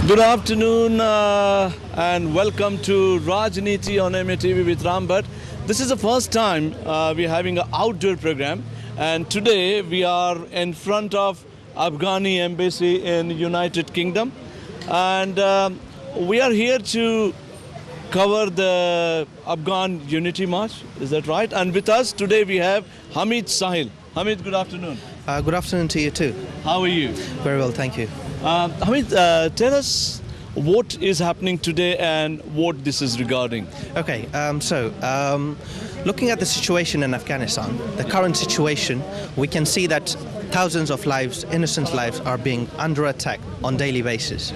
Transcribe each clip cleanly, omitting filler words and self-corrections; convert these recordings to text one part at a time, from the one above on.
Good afternoon and welcome to Rajneeti on MATV with Rambhat. This is the first time we're having an outdoor program, and today we are in front of Afghani embassy in United Kingdom, and we are here to cover the Afghan Unity March. Is that right? And with us today we have Hamid Sahil. Hamid, good afternoon. Good afternoon to you too. How are you? Very well, thank you. Hamid, tell us what is happening today and what this is regarding. Okay, looking at the situation in Afghanistan, the current situation, we can see that thousands of lives, innocent lives, are being under attack on daily basis.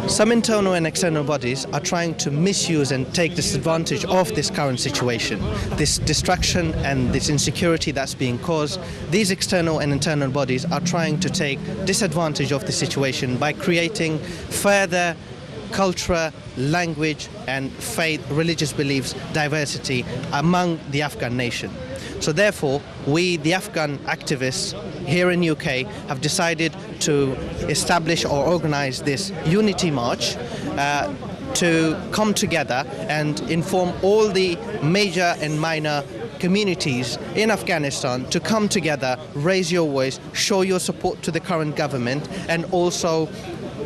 Some internal and external bodies are trying to misuse and take disadvantage of this current situation, this destruction and this insecurity that's being caused. These external and internal bodies are trying to take disadvantage of the situation by creating further culture, language and faith, religious beliefs, diversity among the Afghan nation. So therefore, we, the Afghan activists here in UK, have decided to establish or organize this unity march to come together and inform all the major and minor communities in Afghanistan to come together, raise your voice, show your support to the current government, and also,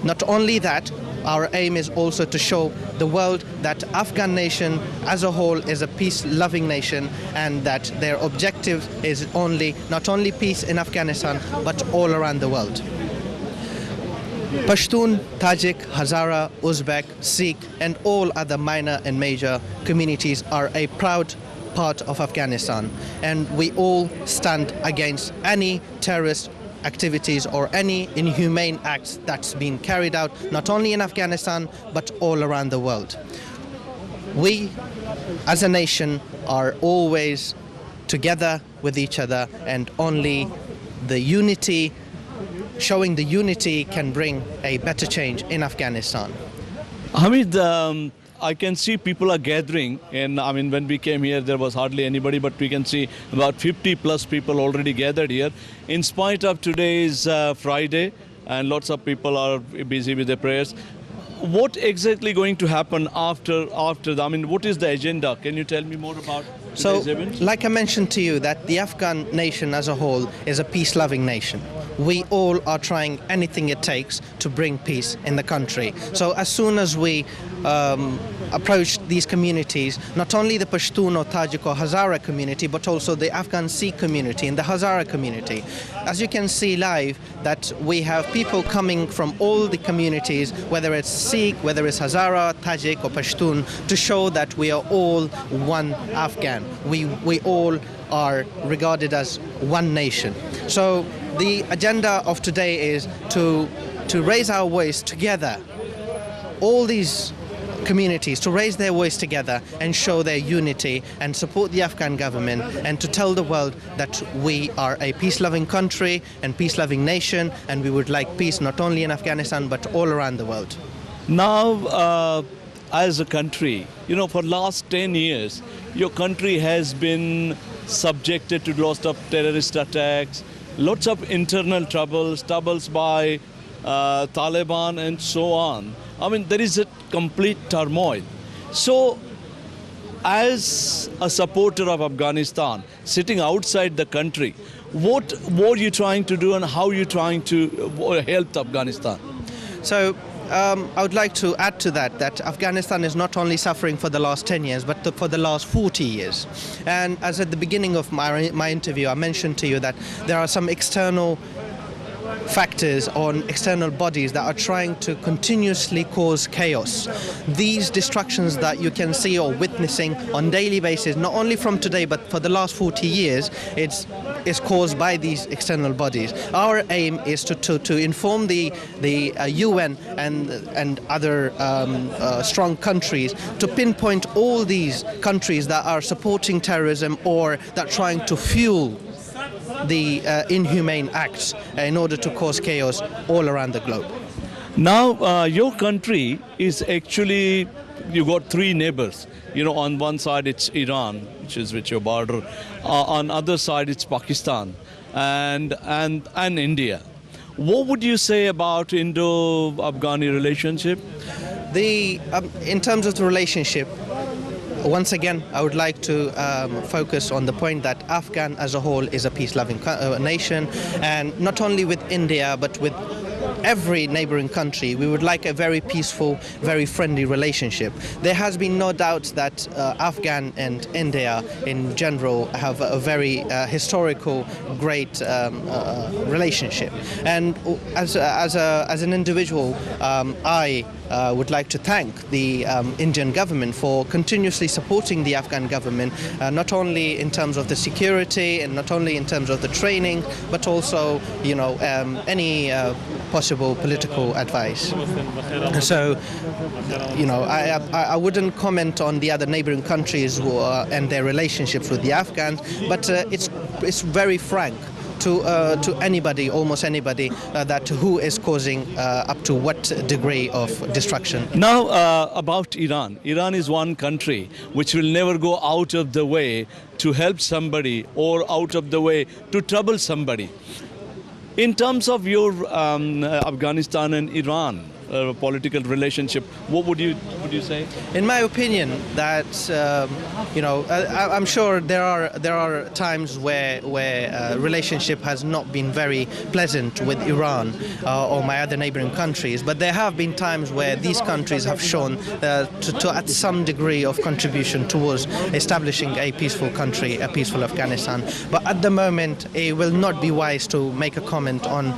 not only that, our aim is also to show the world that Afghan nation as a whole is a peace-loving nation, and that their objective is not only peace in Afghanistan but all around the world. Pashtun, Tajik, Hazara, Uzbek, Sikh and all other minor and major communities are a proud part of Afghanistan, and we all stand against any terrorist activities or any inhumane acts that's been carried out not only in Afghanistan but all around the world. We as a nation are always together with each other, and only the unity, showing the unity, can bring a better change in Afghanistan. Hamid, I can see people are gathering, and I mean, when we came here there was hardly anybody, but we can see about 50 plus people already gathered here. In spite of today's Friday and lots of people are busy with their prayers, what exactly going to happen after I mean, what is the agenda? Can you tell me more about today's event? Like I mentioned to you, that the Afghan nation as a whole is a peace-loving nation. We all are trying anything it takes to bring peace in the country. So as soon as we approach these communities, not only the Pashtun or Tajik or Hazara community, but also the Afghan Sikh community and the Hazara community, as you can see live, that we have people coming from all the communities, whether it's Sikh, whether it's Hazara, Tajik or Pashtun, to show that we are all one Afghan. We all are regarded as one nation. So the agenda of today is to raise our voice together, all these communities to raise their voice together and show their unity and support the Afghan government, and to tell the world that we are a peace-loving country and peace-loving nation, and we would like peace not only in Afghanistan but all around the world. Now, as a country, you know, for last 10 years, your country has been subjected to lots of terrorist attacks, lots of internal troubles by Taliban and so on. I mean, there is a complete turmoil. So, as a supporter of Afghanistan, sitting outside the country, what are you trying to do and how are you trying to help Afghanistan? So, I would like to add to that Afghanistan is not only suffering for the last 10 years, but for the last 40 years. And as at the beginning of my interview, I mentioned to you that there are some external factors on external bodies that are trying to continuously cause chaos. These destructions that you can see or witnessing on daily basis, not only from today but for the last 40 years, it's caused by these external bodies. Our aim is to inform the UN and other strong countries to pinpoint all these countries that are supporting terrorism or that are trying to fuel the inhumane acts in order to cause chaos all around the globe. Now, your country is actually, you got three neighbors. You know, on one side it's Iran, which is with your border. On other side it's Pakistan and India. What would you say about Indo-Afghani relationship? In terms of the relationship, once again, I would like to focus on the point that Afghan as a whole is a peace-loving nation, and not only with India but with every neighboring country. We would like a very peaceful, very friendly relationship. There has been no doubt that Afghan and India in general have a very historical, great relationship. And as an individual, I would like to thank the Indian government for continuously supporting the Afghan government, not only in terms of the security and not only in terms of the training, but also, any possible political advice. So, I wouldn't comment on the other neighboring countries and their relationships with the Afghans, but it's very frank to anybody, almost anybody, that who is causing up to what degree of destruction. Now about Iran. Iran is one country which will never go out of the way to help somebody or out of the way to trouble somebody. In terms of your Afghanistan and Iran political relationship, what would you say? In my opinion, that I'm sure there are times where relationship has not been very pleasant with Iran or my other neighboring countries, but there have been times where these countries have shown to at some degree of contribution towards establishing a peaceful country, a peaceful Afghanistan. But at the moment, it will not be wise to make a comment on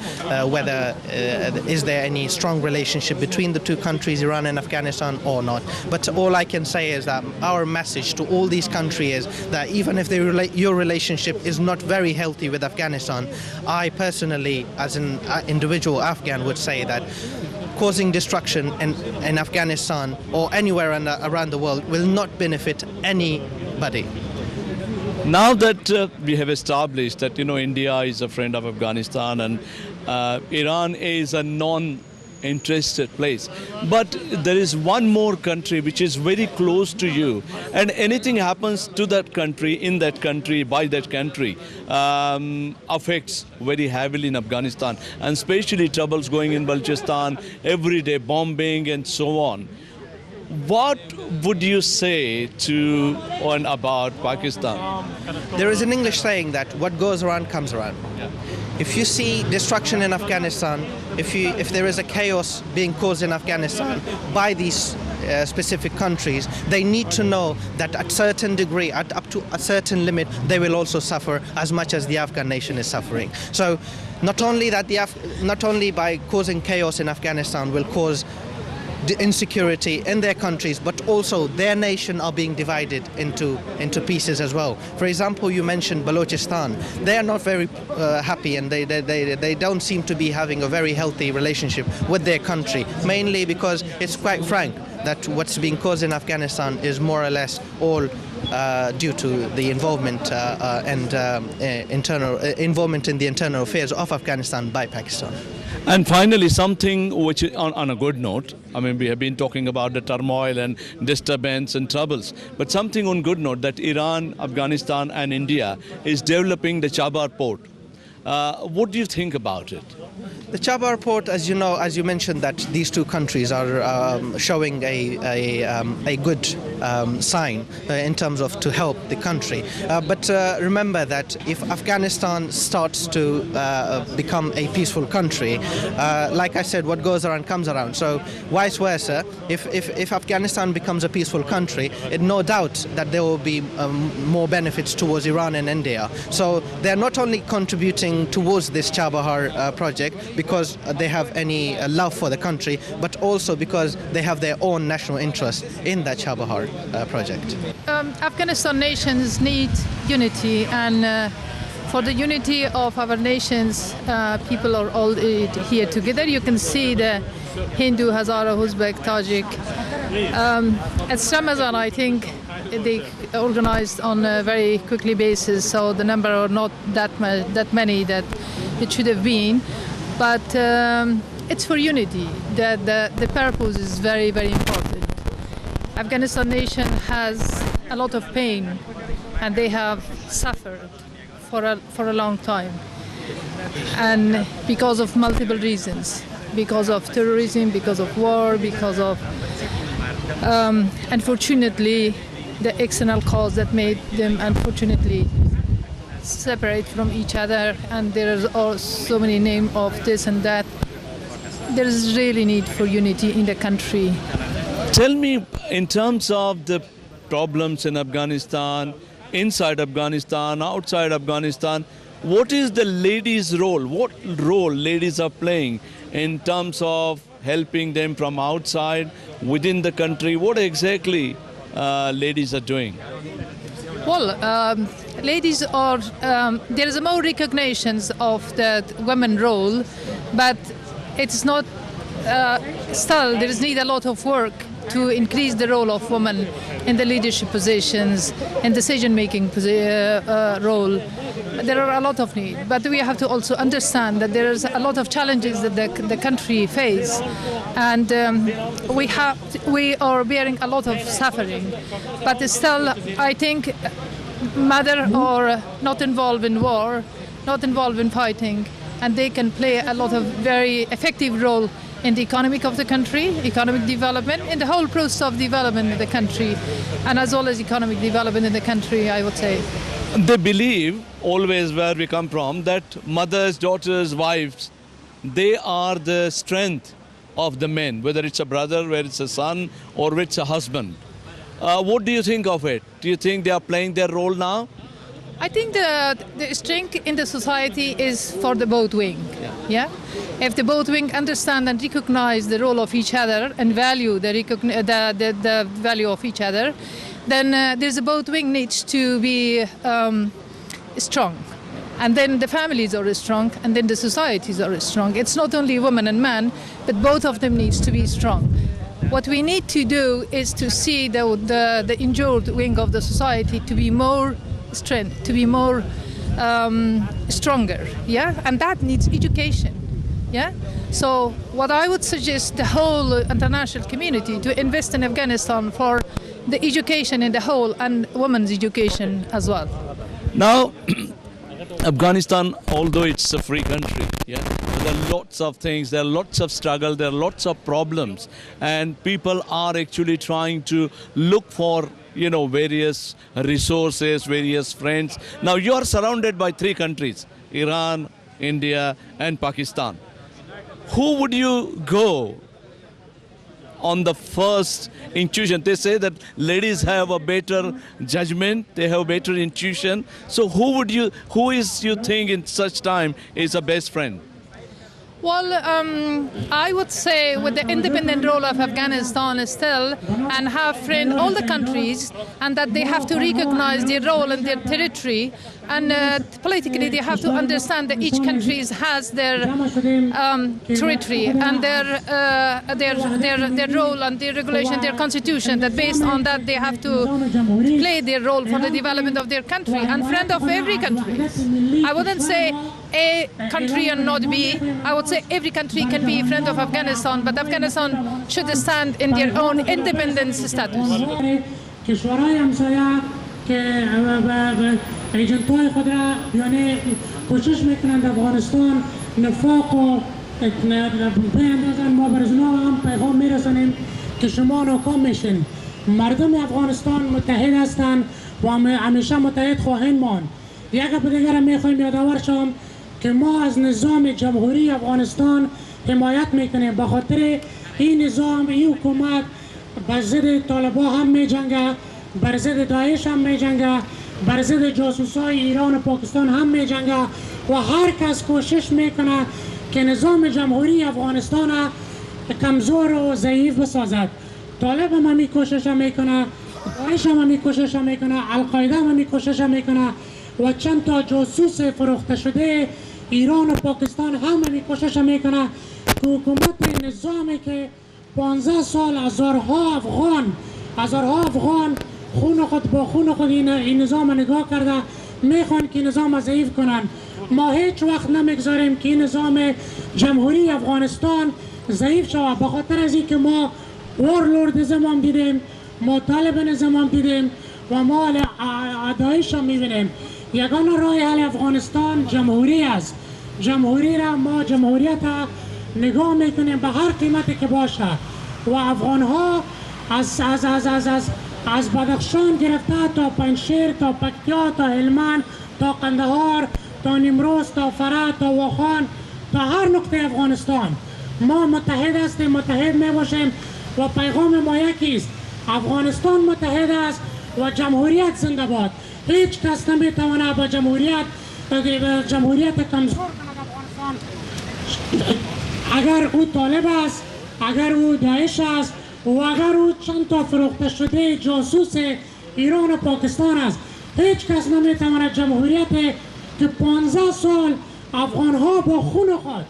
whether is there any strong relationship between the two countries, Iran and Afghanistan, or not. But all I can say is that our message to all these countries is that even if your relationship is not very healthy with Afghanistan, I personally, as an individual Afghan, would say that causing destruction in Afghanistan or anywhere around the world will not benefit anybody. Now that we have established that India is a friend of Afghanistan and Iran is a non-interested place, but there is one more country which is very close to you, and anything happens to that country, in that country, by that country, affects very heavily in Afghanistan, and especially troubles going in Balochistan, everyday bombing and so on. What would you say to and about Pakistan? There is an English saying that what goes around comes around. If you see destruction in Afghanistan, if there is a chaos being caused in Afghanistan by these specific countries, they need to know that at certain degree, up to a certain limit, they will also suffer as much as the Afghan nation is suffering. So not only by causing chaos in Afghanistan will cause the insecurity in their countries, but also their nation are being divided into pieces as well. For example, you mentioned Balochistan. They are not very happy, and they don't seem to be having a very healthy relationship with their country, mainly because it's quite frank that what's being caused in Afghanistan is more or less all due to the involvement and internal involvement in the internal affairs of Afghanistan by Pakistan. And finally, something which is on a good note, I mean, we have been talking about the turmoil and disturbance and troubles, but something on good note that Iran, Afghanistan and India is developing the Chabar port. What do you think about it? The Chabar port, as you know, as you mentioned, that these two countries are showing a good sign in terms of to help the country. But remember that if Afghanistan starts to become a peaceful country, like I said, what goes around comes around. So vice versa, if Afghanistan becomes a peaceful country, no doubt that there will be more benefits towards Iran and India. So they're not only contributing towards this Chabahar project because they have any love for the country, but also because they have their own national interest in that Chabahar project. Afghanistan nations need unity, and for the unity of our nations, people are all here together. You can see the Hindu, Hazara, Uzbek, Tajik. At Ramazan, I think they organized on a very quickly basis, so the number are not that many that it should have been. But it's for unity. The purpose is very, very important. Afghanistan nation has a lot of pain, and they have suffered for a long time. and because of multiple reasons, because of terrorism, because of war, because of unfortunately the external cause that made them unfortunately separate from each other, and there are so many names of this and that. There is really need for unity in the country. Tell me, in terms of the problems in Afghanistan, inside Afghanistan, outside Afghanistan, what is the ladies' role? What role ladies are playing in terms of helping them from outside, within the country? What exactly ladies are doing? Well, ladies are, there is a more recognition of the women role, but it's not, still there is need a lot of work to increase the role of women in the leadership positions and decision-making role. There are a lot of need, but we have to also understand that there is a lot of challenges that the country face, and we are bearing a lot of suffering. But still, I think mother are not involved in war, not involved in fighting, and they can play a lot of very effective role in the economic of the country, economic development, in the whole process of development of the country, and as well as economic development in the country, I would say. They believe, always where we come from, that mothers, daughters, wives, they are the strength of the men, whether it's a brother, whether it's a son, or whether it's a husband. What do you think of it? Do you think they are playing their role now? I think the strength in the society is for the both wing. Yeah. If the both wing understand and recognize the role of each other and value the value of each other, then there's a both wing needs to be strong, and then the families are strong, and then the societies are strong. It's not only women and men, but both of them needs to be strong. What we need to do is to see the injured wing of the society to be more strength, to be more stronger, yeah, and that needs education, yeah. So what I would suggest the whole international community to invest in Afghanistan for the education in the whole and women's education as well. Now, Afghanistan, although it's a free country, yeah, there are lots of things, there are lots of struggle, there are lots of problems, and people are actually trying to look for, you know, various resources, various friends. Now you are surrounded by three countries, Iran, India, and Pakistan. Who would you go on the first intuition? They say that ladies have a better judgment, they have better intuition. So who is you think in such time is a best friend? Well, I would say with the independent role of Afghanistan still, and have friend all the countries, and that they have to recognize their role and their territory, and politically they have to understand that each country has their territory and their role and their regulation, their constitution. That based on that they have to play their role for the development of their country, and friend of every country. I wouldn't say A country and not B. I would say every country can be a friend of Afghanistan, but Afghanistan should stand in their own independence status. کشورهای همسایه که ایجنت‌های خود را یعنی کوشش میکنند افغانستان نفاق و بیندازن، ما بر اونا هم پیغام میرسانیم که شما ناکام میشین. مردم افغانستان متحد هستند و همیشه متحد خواهند ماند. یک بار دیگر میخوایم یادآور شوم که ما از نظام جمهوری افغانستان حمایت میکنیم، به خاطر این نظام، این حکومت بر ضد طالبان هم میجنگه، بر ضد داعش هم میجنگه، بر ضد جاسوسای ایران و پاکستان هم میجنگه و هر کس کوشش میکنه که نظام جمهوری افغانستان کمزور و ضعیف بسازد. طالب هم همی کوشش میکنه، داعش هم همی کوشش میکنه، القاعده هم همی کوشش میکنه و چند تا جاسوس فروخته شده ایران و پاکستان هم همی کوشش میکنه که حکومت نظامی که 15 سال هزارها افغان خون خود با خون خود این نظام نگاه کرده، میخوان که نظام ضعیف کنن. ما هیچ وقت نمیگذاریم که این نظام جمهوری افغانستان ضعیف شود، به خاطر از اینکه ما وارلوردیسم هم دیدیم، ما طالبانیسم هم دیدیم و ما داعش هم میبینیم. یگانه راه حل افغانستان جمهوری است. جمهوری را ما جمهوریت را نگاه میکنیم به هر قیمتی که باشه و افغان ها از بدخشان گرفته تا پنجشیر تا پکتیا تا هلمند تا قندهار تا نیمروز تا فراه تا واخان تا هر نقطه افغانستان ما متحد هستیم، متحد می باشیم و پیغام ما یکی است: افغانستان متحد است و جمهوریت زنده باد. هیچ کس نمیتونه با جمهوریت کمزور کند افغانستان. اگر او طالب است، اگر او داعش است و اگر او چند تا فروخته شده جاسوس ایران و پاکستان است، هیچ کس نمیتواند جمهوریت که 15 سال افغان ها با خون خود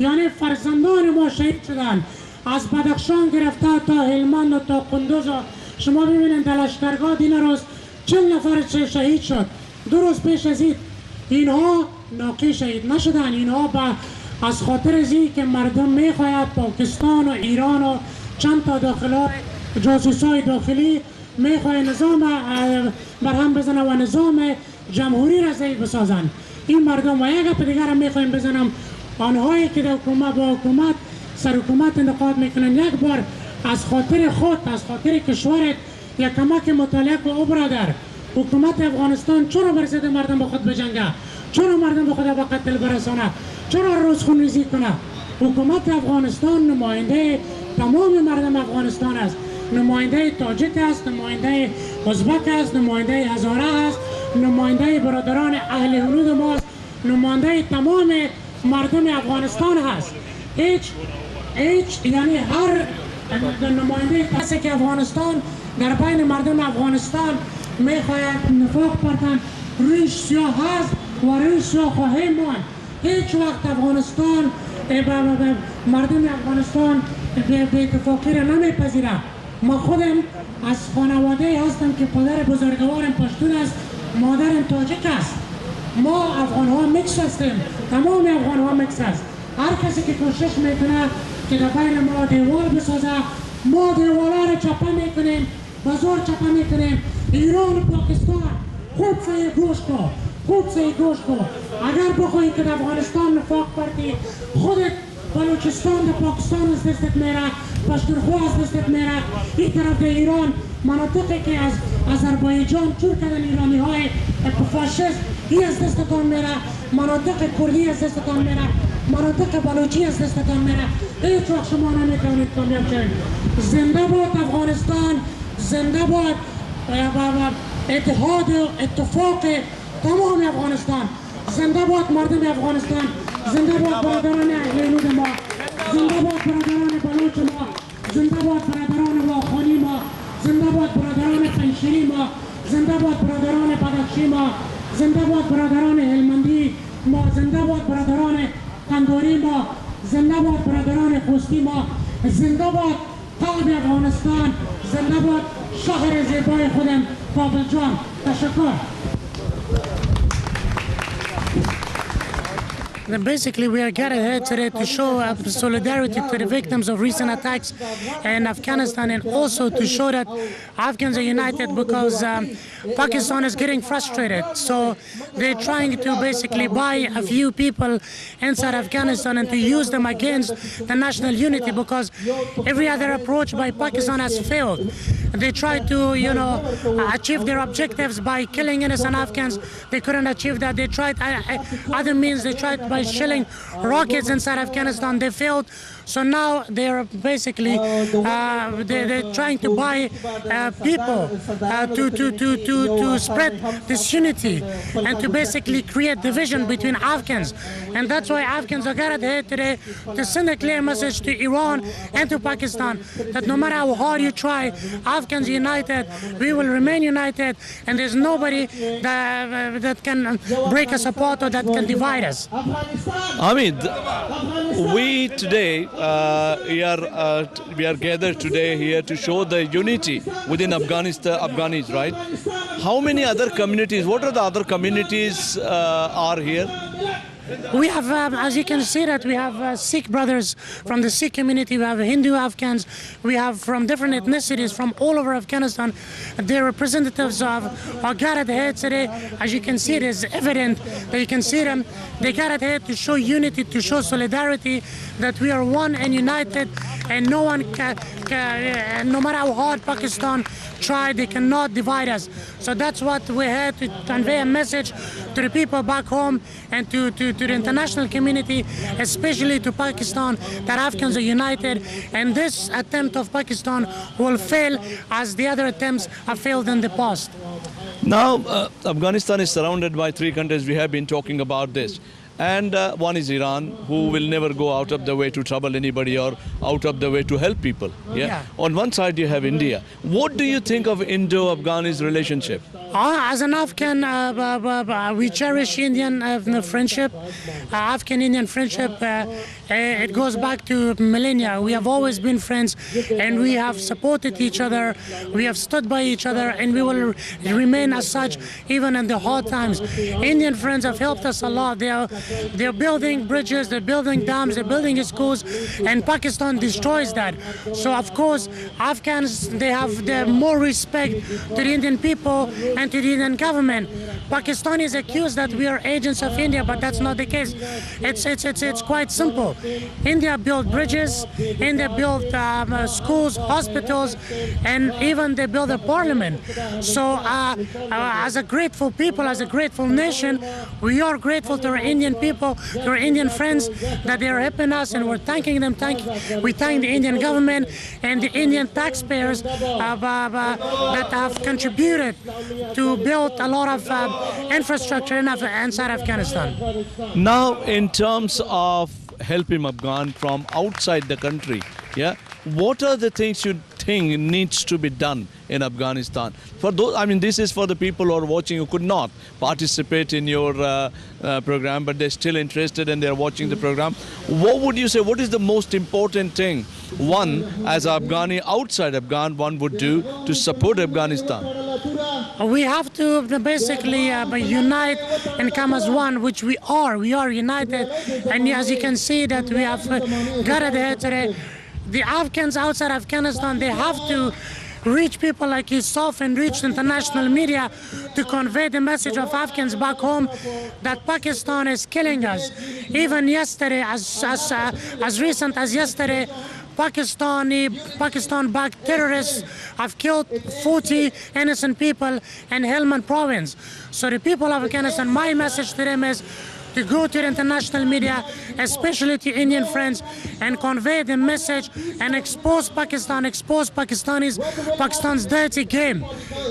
یعنی فرزندان ما شهید شدند، از بدخشان گرفته تا هلمند و تا قندوز. شما ببینید در لشکرگاه دین روز 40 نفر شهید شد. 2 روز پیش از اینها ناقی شهید نشدن. اینها از خاطر ازی که مردم میخواهد پاکستان و ایران و چند تا داخلات جاسوسای داخلی میخواهد نظام برهم بزنه و نظام جمهوری را ضعیف بسازند. این مردم و یک دیگر هم میخواهیم بزنم، آنهایی که در حکومت با حکومت سر حکومت انتقاد میکنن، یک بار از خاطر خود، از خاطر کشورت یک کمک مطالعه کو. او برادر، حکومت افغانستان چرا برسید مردم با خود بجنگه؟ چرا مردم با خود به قتل برسانه؟ چرا روز خونریزی کنه؟ حکومت افغانستان نماینده تمام مردم افغانستان است. نماینده تاجیک است، نماینده ازبک است، نماینده هزاره است، نماینده برادران اهل حدود ماست، نماینده تمام مردم افغانستان هست. هیچ یعنی هر نماینده کسی که افغانستان در بین مردم افغانستان میخواهد نفاق پرتن، ریش سیاه هست و ریش سیاه خواهیم ماند. هیچ وقت افغانستان مردم افغانستان به اتفاقی را نمیپذیره. ما خودم از خانواده هستم که پدر بزرگوارم پشتون است، مادرم تاجیک است. ما افغان ها میکس هستیم، تمام افغان ها میکس است. هر کسی که کوشش میکنه که در بین ما دیوار بسازه، ما دیوارها را چپه میکنیم، بازار چپه میکنیم. ایران و پاکستان خوب سه گوش کن، خوب سه گوش کن. اگر بخواهی که در افغانستان نفاق پرتی، خودت بلوچستان در پاکستان از دستت میره، پشتونخوا از دستت میره. این طرف در ایران مناطقی که از آذربایجان چور کردن ایرانی های فاشیست، این از دستتان میره. مناطق کردی از دستتان میره، مناطق بلوچی از دستتان میره. هیچ وقت شما نمیتونید کامیاب شوید. زنده باد افغانستان، زنده باد اتحاد و اتفاق تمام افغانستان، زنده باد مردم افغانستان، زنده باد برادران اهل حدود ما، زنده باد برادران بلوچ ما، زنده باد برادران واخانی ما، زنده باد برادران پنجشیری ما، زنده باد برادران بدخشی ما، زنده باد برادران هلمندی ما، زنده باد برادران قندوری ما، زنده باد برادران خوستی ما، زنده باد قلب افغانستان، زنده باد شهر زیبای خودم کابل جان. تشکر. And basically, we are gathered here today to show solidarity to the victims of recent attacks in Afghanistan, and also to show that Afghans are united because Pakistan is getting frustrated. So they're trying to basically buy a few people inside Afghanistan and to use them against the national unity, because every other approach by Pakistan has failed. They tried to, achieve their objectives by killing innocent Afghans. They couldn't achieve that. They tried other means. They tried by shelling rockets inside Afghanistan. They failed. So now they're basically they're trying to buy people to spread disunity and to basically create division between Afghans. And that's why Afghans are gathered here today to send a clear message to Iran and to Pakistan that no matter how hard you try, Afghans united, we will remain united, and there's nobody that can break us apart or that can divide us. Hamid, we today we are gathered today here to show the unity within Afghanis, right? How many other communities? What are the other communities are here? We have, as you can see, that we have Sikh brothers from the Sikh community. We have Hindu Afghans. We have from different ethnicities from all over Afghanistan. They're representatives of are gathered here today. As you can see, it is evident that you can see them. They gathered here to show unity, to show solidarity, that we are one and united, and no one no matter how hard Pakistan try, they cannot divide us. So that's what we're here to convey a message to the people back home and to the international community, especially to Pakistan, that Afghans are united, and this attempt of Pakistan will fail as the other attempts have failed in the past. Now, Afghanistan is surrounded by 3 countries. We have been talking about this. And one is Iran, who will never go out of the way to trouble anybody or out of the way to help people. Yeah. On one side, you have India. What do you think of Indo-Afghanis relationship? As an Afghan, we cherish Indian friendship, Afghan-Indian friendship. It goes back to millennia. We have always been friends, and we have supported each other. We have stood by each other, and we will remain as such even in the hard times. Indian friends have helped us a lot. They're building bridges, they're building dams, they're building schools, and Pakistan destroys that. So of course, Afghans, they have more respect to the Indian people and to the Indian government. Pakistan is accused that we are agents of India, but that's not the case. It's quite simple. India built bridges, India built schools, hospitals, and even they built a parliament. So as a grateful people, as a grateful nation, we are grateful to our Indian people, to our Indian friends, that they are helping us, and we're thanking them. We thank the Indian government and the Indian taxpayers that have contributed to build a lot of infrastructure inside Afghanistan. Now, in terms of helping Afghan from outside the country, what are the things you think needs to be done in Afghanistan? For those, I mean, this is for the people who are watching who could not participate in your program, but they're still interested and they're watching the program. What would you say? What is the most important thing one, as Afghani outside Afghan, one would do to support Afghanistan? We have to basically unite and come as one, which we are. We are united, and as you can see that we have gathered here today. The Afghans outside Afghanistan, they have to reach people like yourself and reach international media to convey the message of Afghans back home that Pakistan is killing us. Even yesterday, as recent as yesterday, Pakistan-backed terrorists have killed 40 innocent people in Helmand province. So the people of Afghanistan, my message to them is to go to the international media, especially to Indian friends, and convey the message and expose Pakistan, expose Pakistan's dirty game.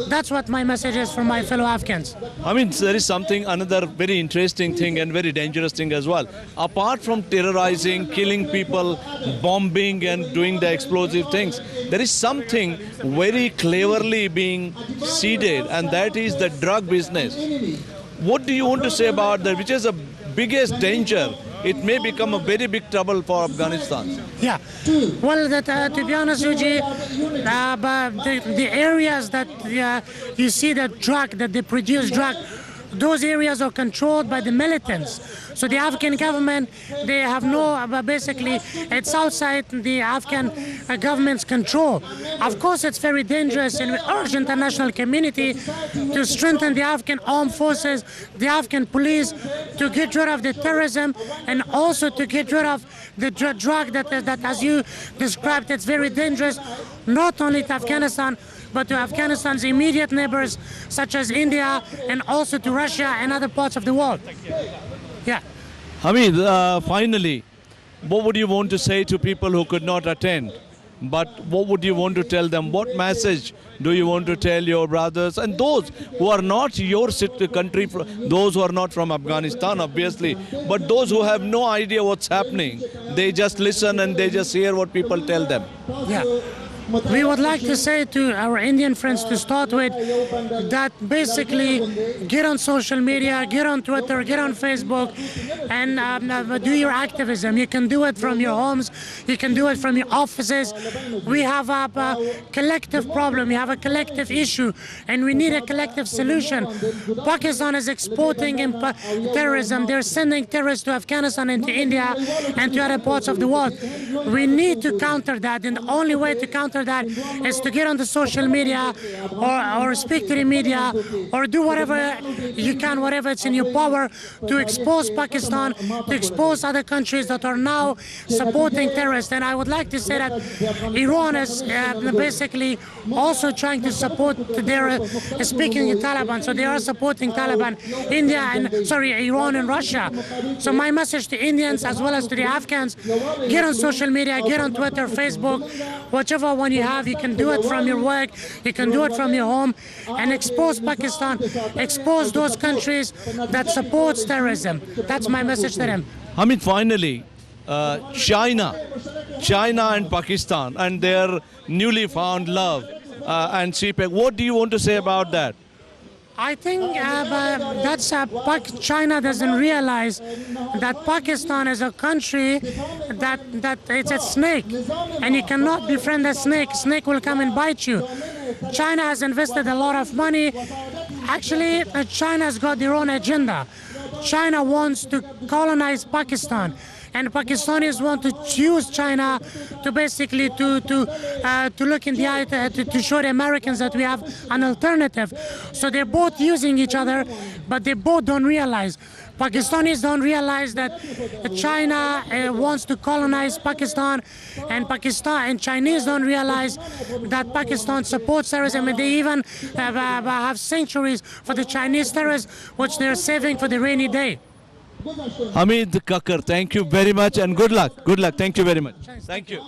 That's what my message is for my fellow Afghans. I mean, there is another very interesting thing and very dangerous thing as well. Apart from terrorizing, killing people, bombing and doing the explosive things, there is something very cleverly being seeded, and that is the drug business. What do you want to say about that, which is the biggest danger? It may become a very big trouble for Afghanistan. Yeah, well, to be honest with you, the areas that you see that they produce drug, those areas are controlled by the militants. So the Afghan government, they have no, basically, it's outside the Afghan government's control. Of course, it's very dangerous, and we urge the international community to strengthen the Afghan armed forces, the Afghan police, to get rid of the terrorism, and also to get rid of the drug that, as you described, it's very dangerous, not only to Afghanistan, but to Afghanistan's immediate neighbors, such as India, and also to Russia and other parts of the world. Yeah. Hamid, finally, what would you want to say to people who could not attend? But what would you want to tell them? What message do you want to tell your brothers and those who are not your country, those who are not from Afghanistan, obviously, but those who have no idea what's happening? They just listen and they just hear what people tell them. Yeah. We would like to say to our Indian friends to start with that basically get on social media, get on Twitter, get on Facebook, and do your activism. You can do it from your homes, you can do it from your offices. We have a collective problem, we have a collective issue, and we need a collective solution. Pakistan is exporting terrorism. They're sending terrorists to Afghanistan and to India and to other parts of the world. We need to counter that, and the only way to counter that is to get on the social media or speak to the media or do whatever you can, whatever it's in your power, to expose Pakistan, to expose other countries that are now supporting terrorists. And I would like to say that Iran is basically also trying to support their speaking in Taliban, so they are supporting Taliban, Iran and Russia. So my message to Indians as well as to the Afghans: get on social media, get on Twitter, Facebook, whichever one you have. You can do it from your work, you can do it from your home, and expose Pakistan, expose those countries that supports terrorism. That's my message to them. Hamid, finally, China and Pakistan and their newly found love and CPEC. What do you want to say about that? I think China doesn't realize that Pakistan is a country that it's a snake, and you cannot befriend a snake. Snake will come and bite you. China has invested a lot of money. Actually, China's got their own agenda. China wants to colonize Pakistan, and Pakistanis want to use China to basically to look in the eye to show the Americans that we have an alternative. So they're both using each other, but they both don't realize. Pakistanis don't realize that China wants to colonize Pakistan, and Chinese don't realize that Pakistan supports terrorism, and they even have sanctuaries for the Chinese terrorists, which they're saving for the rainy day. Hamid Kakar, thank you very much and good luck. Good luck. Thank you very much. Thank you.